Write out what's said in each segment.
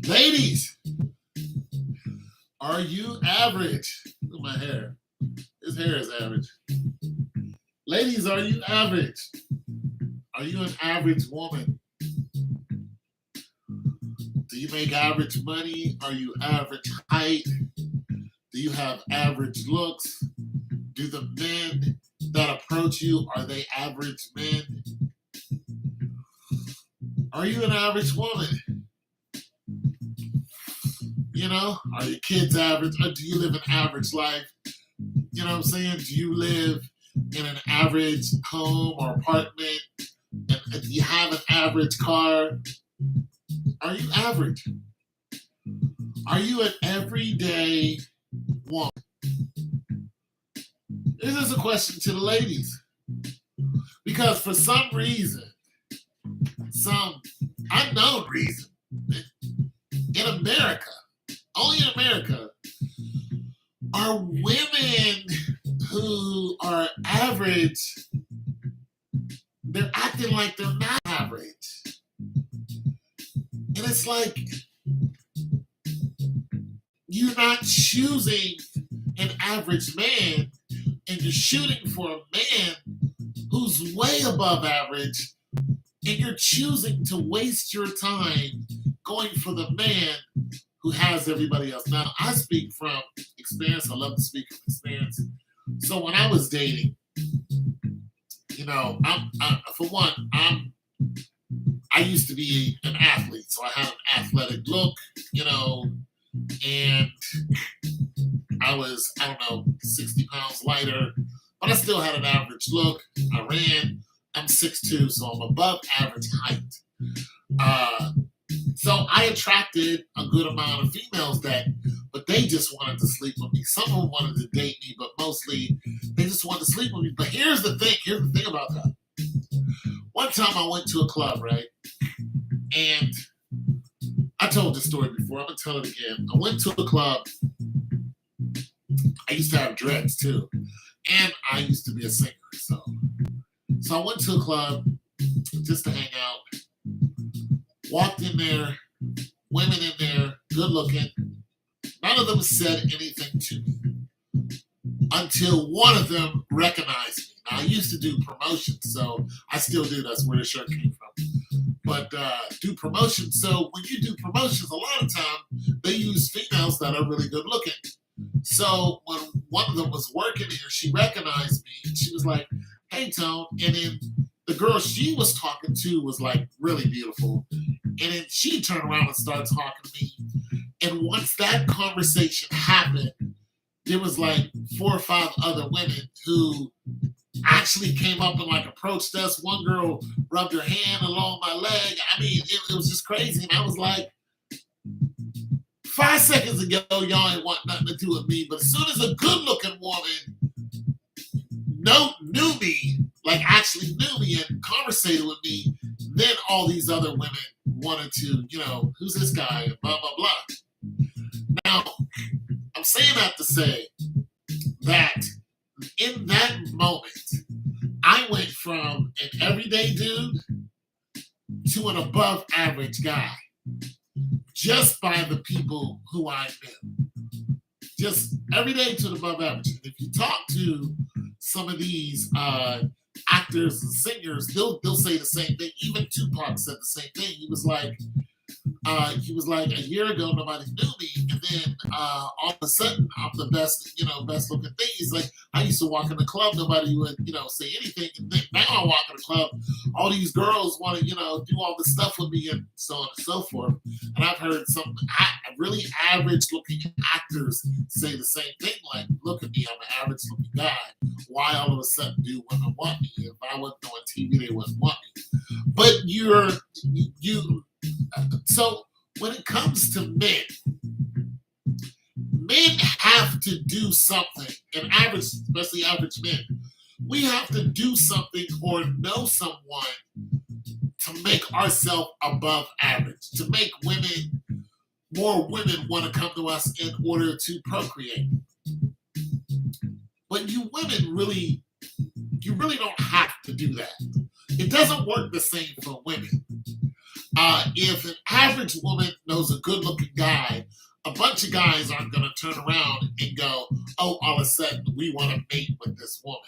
Ladies, are you average? Look at my hair. His hair is average. Ladies, are you average? Are you an average woman? Do you make average money? Are you average height? Do you have average looks? Do the men that approach you, are they average men? Are you an average woman? You know, are your kids average? Or do you live an average life? You know what I'm saying? Do you live in an average home or apartment? And do you have an average car? Are you average? Are you an everyday woman? This is a question to the ladies. Because for some reason, some unknown reason, in America, only in America, are women who are average, they're acting like they're not average. And it's like you're not choosing an average man, and you're shooting for a man who's way above average, and you're choosing to waste your time going for the man who has everybody else. Now, I speak from experience. I love to speak from experience. So when I was dating, you know, I used to be an athlete, so I had an athletic look, you know, and I was, 60 pounds lighter, but I still had an average look. I ran. I'm 6'2", so I'm above average height. So I attracted a good amount of females but they just wanted to sleep with me. Some of them wanted to date me, but mostly they just wanted to sleep with me. But here's the thing about that. One time I went to a club, right? And I told this story before. I'm going to tell it again. I went to a club. I used to have dreads too. And I used to be a singer. So I went to a club just to hang out. Walked in there, women in there, good looking. None of them said anything to me until one of them recognized me. Now, I used to do promotions, so I still do. That's where the shirt came from. But do promotions. So when you do promotions, a lot of time they use females that are really good looking. So when one of them was working here, she recognized me and she was like, "Hey, Tone." And then the girl she was talking to was like really beautiful. And then she turned around and started talking to me. And once that conversation happened, there was like 4 or 5 other women who actually came up and like approached us. One girl rubbed her hand along my leg. I mean, it was just crazy. And I was like, 5 seconds ago, y'all ain't want nothing to do with me. But as soon as a good looking woman knew me, like actually knew me and conversated with me, then all these other women wanted to, who's this guy, and blah, blah, blah. Now, I'm saying that to say that in that moment, I went from an everyday dude to an above average guy just by the people who I knew. Just every day to the above average. And if you talk to some of these actors and singers, they'll say the same thing. Even Tupac said the same thing. He was like, a year ago nobody knew me, and then all of a sudden I'm the best looking thing. He's like, I used to walk in the club, nobody would say anything, and then now I walk in the club, all these girls want to do all this stuff with me and so on and so forth. And I've heard some really average looking actors say the same thing, like, look at me, I'm an average looking guy. Why all of a sudden do women want me? If I wasn't on TV, they wouldn't want me. But so when it comes to men have to do something, and especially average men, we have to do something or know someone to make ourselves above average, to make more women want to come to us in order to procreate. But you women really don't have to do that. It doesn't work the same for women. If an average woman knows a good looking guy, a bunch of guys aren't going to turn around and go, oh, all of a sudden we want to mate with this woman.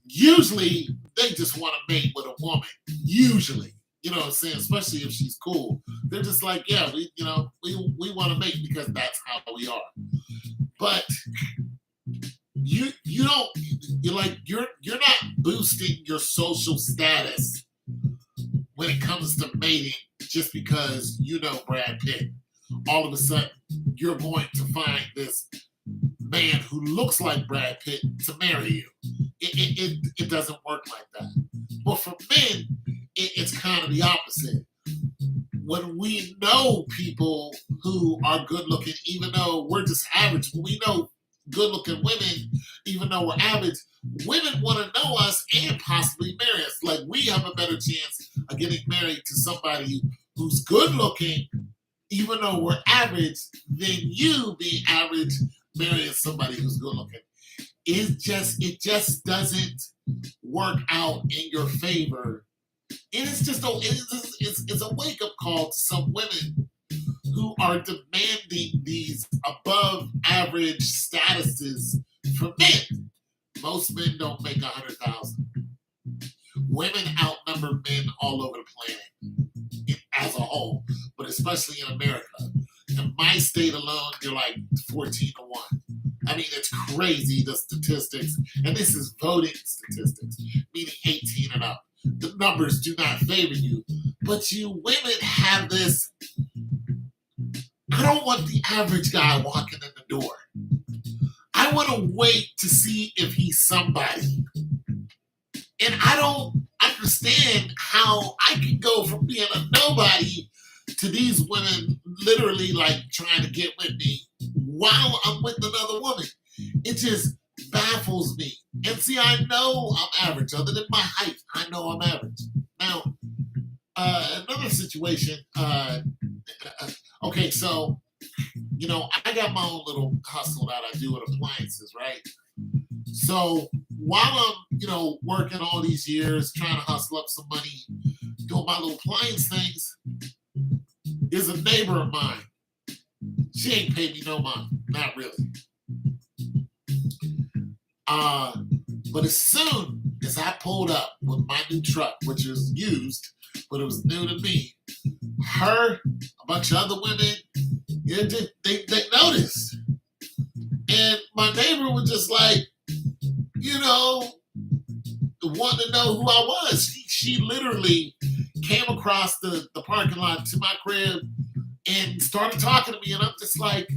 Usually they just want to mate with a woman. Usually. You know what I'm saying? Especially if she's cool. They're just like, yeah, we want to mate because that's how we are. But you don't you're not boosting your social status when it comes to mating just because you know Brad Pitt. All of a sudden you're going to find this man who looks like Brad Pitt to marry you. It doesn't work like that. But for men, it's kind of the opposite. When we know people who are good looking, even though we're just average, when we know good looking women, even though we're average, women want to know us and possibly marry us. Like we have a better chance of getting married to somebody who's good looking, even though we're average, than you being average marrying somebody who's good looking. It just doesn't work out in your favor. And it's a wake up call to some women who are demanding these above average statuses from men. Most men don't make 100,000. Women outnumber men all over the planet as a whole, but especially in America. In my state alone, they're like 14 to 1. I mean, it's crazy, the statistics. And this is voting statistics, meaning 18 and up. The numbers do not favor you. But you women have this, I don't want the average guy walking in the door. I want to wait to see if he's somebody. And I don't understand how I can go from being a nobody to these women literally like trying to get with me while I'm with another woman. It just baffles me. And see, I know I'm average. Other than my height, I know I'm average. Now, another situation. Okay, so, I got my own little hustle that I do with appliances, right? So while I'm, working all these years, trying to hustle up some money, doing my little appliance things, is a neighbor of mine. She ain't paid me no mind, not really. But as soon as I pulled up with my new truck, which was used, but it was new to me, her, a bunch of other women, they noticed. And my neighbor was just like, wanting to know who I was. She literally came across the parking lot to my crib and started talking to me. And I'm just like,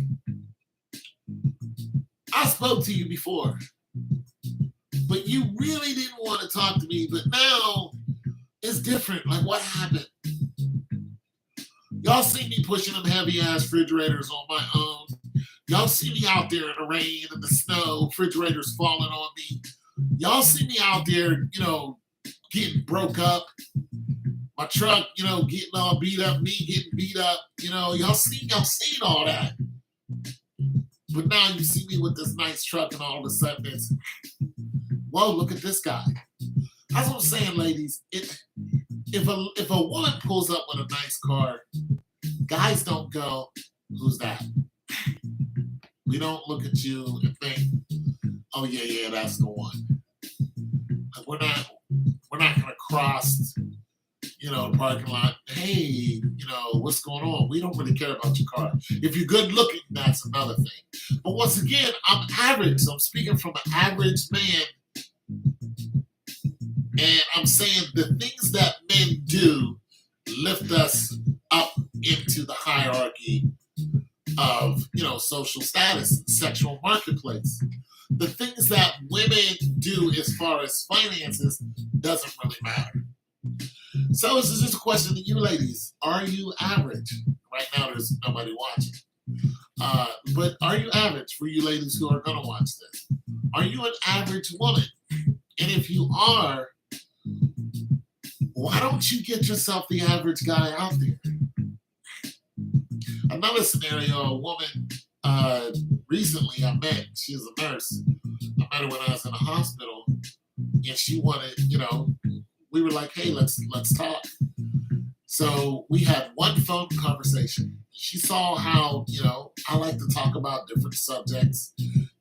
I spoke to you before, but you really didn't want to talk to me. But now it's different. Like, what happened? Y'all see me pushing them heavy ass refrigerators on my own. Y'all see me out there in the rain and the snow, refrigerators falling on me. Y'all see me out there, getting broke up. My truck, getting all beat up, me getting beat up. Y'all seen all that. But now you see me with this nice truck and all of a sudden it's, whoa, look at this guy. That's what I'm saying, ladies. If a woman pulls up with a nice car, guys don't go, who's that? We don't look at you and think, oh yeah, that's the one. We're not gonna cross, the parking lot. Hey, what's going on? We don't really care about your car. If you're good looking, that's another thing. But once again, I'm average. So I'm speaking from an average man. And I'm saying the things that men do lift us up into the hierarchy of, social status, sexual marketplace. The things that women do as far as finances doesn't really matter. So this is just a question to you ladies. Are you average? Right now there's nobody watching. But are you average for you ladies who are going to watch this? Are you an average woman? And if you are, why don't you get yourself the average guy out there? Another scenario, a woman recently I met, she was a nurse. I met her when I was in the hospital, and she wanted, we were like, hey, let's talk. So we had one phone conversation. She saw how, I like to talk about different subjects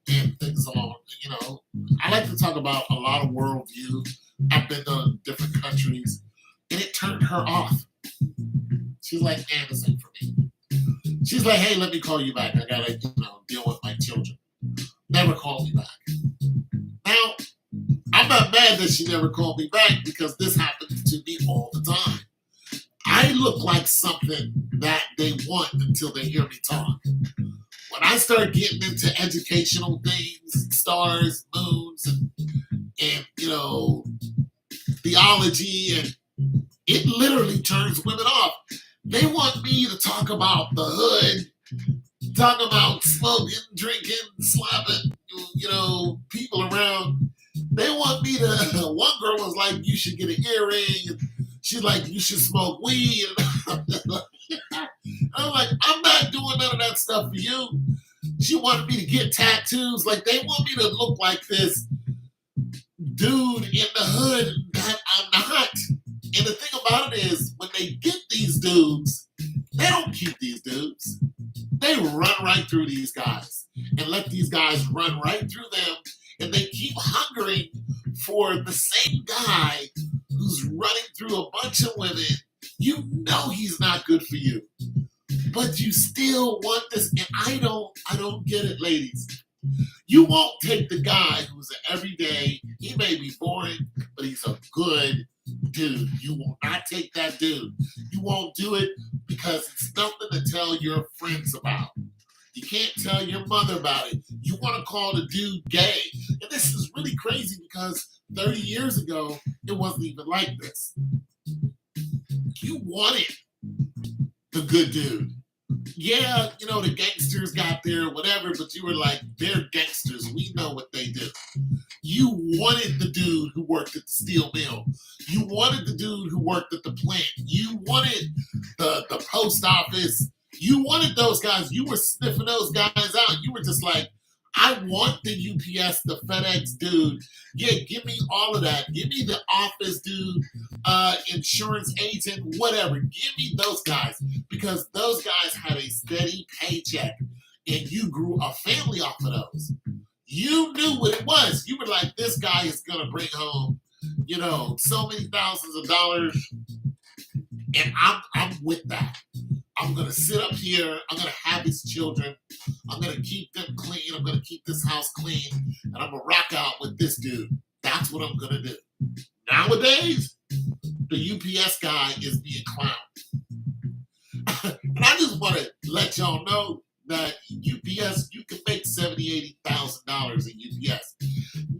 and things along, I like to talk about a lot of worldview. I've been to different countries, and it turned her off. She's like, man, this ain't for me. She's like, hey, let me call you back. I gotta, deal with my children. Never called me back. Now, I'm not mad that she never called me back because this happens to me all the time. I look like something that they want until they hear me talk. When I start getting into educational things, stars, moons, and theology, and it literally turns women off. They want me to talk about the hood, talk about smoking, drinking, slapping, people around. They want me to. One girl was like, "You should get an earring." She's like, "You should smoke weed." I'm like, "I'm not doing none of that stuff for you." She wanted me to get tattoos. Like, they want me to look like this dude in the hood that I'm not. And the thing about it is, when they get these dudes, they don't keep these dudes. They run right through these guys and let these guys run right through them. And they keep hungering for the same guy who's running through a bunch of women. You know he's not good for you, but you still want this. And I don't get it, ladies. You won't take the guy who's an everyday, he may be boring, but he's a good dude. You will not take that dude. You won't do it because it's nothing to tell your friends about. You can't tell your mother about it. You want to call the dude gay. And this is really crazy because 30 years ago, it wasn't even like this. You wanted the good dude. Yeah, the gangsters got there, whatever, but you were like, they're gangsters. We know what they do. You wanted the dude who worked at the steel mill. You wanted the dude who worked at the plant. You wanted the post office. You wanted those guys. You were sniffing those guys out. You were just like, I want the UPS, the FedEx dude. Yeah, give me all of that. Give me the office dude, insurance agent, whatever. Give me those guys because those guys had a steady paycheck and you grew a family off of those. You knew what it was. You were like, this guy is going to bring home, so many thousands of dollars. And I'm with that. I'm going to sit up here. I'm going to have his children. I'm going to keep them clean. I'm going to keep this house clean. And I'm going to rock out with this dude. That's what I'm going to do. Nowadays, the UPS guy is being clowned. And I just want to let y'all know that UPS, you can make $70,000, $80,000 in UPS.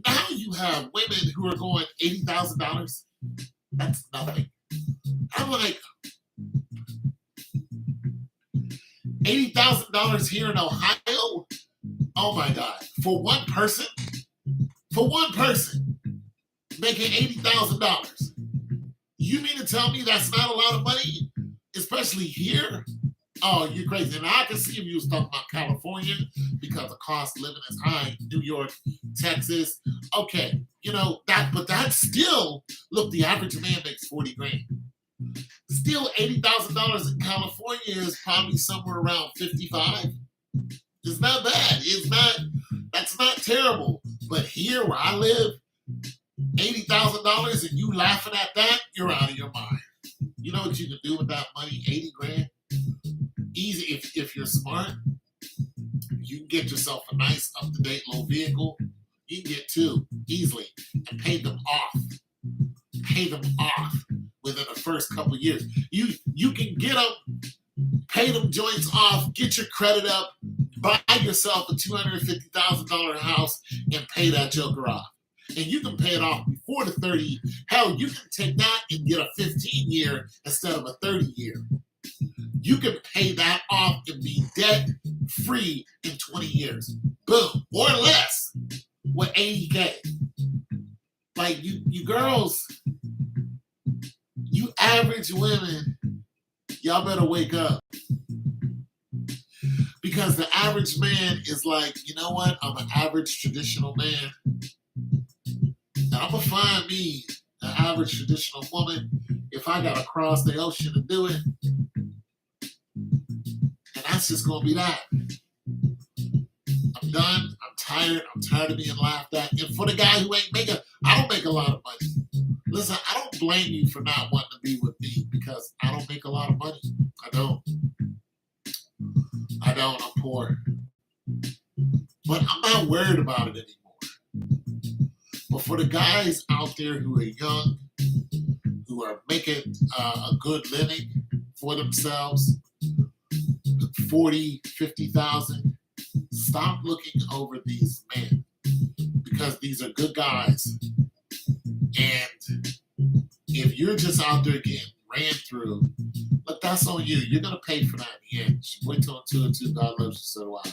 Now you have women who are going $80,000. That's nothing. I'm like, $80,000 here in Ohio? Oh my God. For one person making $80,000. You mean to tell me that's not a lot of money? Especially here? Oh, you're crazy. And I can see if you was talking about California because the cost of living is high. New York, Texas. Okay, but that's still, look, the average man makes 40 grand. Still, $80,000 in California is probably somewhere around 55. It's not bad. That's not terrible. But here where I live, $80,000 and you laughing at that, you're out of your mind. You know what you can do with that money? 80 grand? Easy. If you're smart, you can get yourself a nice up-to-date little vehicle. You can get two easily and pay them off. Pay them off within the first couple of years. You can get them, pay them joints off, get your credit up, buy yourself a $250,000 house and pay that joker off. And you can pay it off before the 30. Hell, you can take that and get a 15-year instead of a 30-year. You can pay that off and be debt-free in 20 years. Boom. Or less with $80K. Like, you girls, you average women, y'all better wake up. Because the average man is like, you know what? I'm an average traditional man. And I'm going to find me an average traditional woman. if I gotta cross the ocean to do it, and that's just gonna be that. I'm done. I'm tired. I'm tired of being laughed at. And for the guy who ain't making, I don't make a lot of money. Listen, I don't blame you for not wanting to be with me because I don't make a lot of money. I don't. I'm poor. But I'm not worried about it anymore. But for the guys out there who are young, who are making a good living for themselves, 40, 50,000, stop looking over these men because these are good guys. And if you're just out there getting ran through, look, that's on you. You're going to pay for that in the end. Wait till 2 and 2. God loves you, so do I.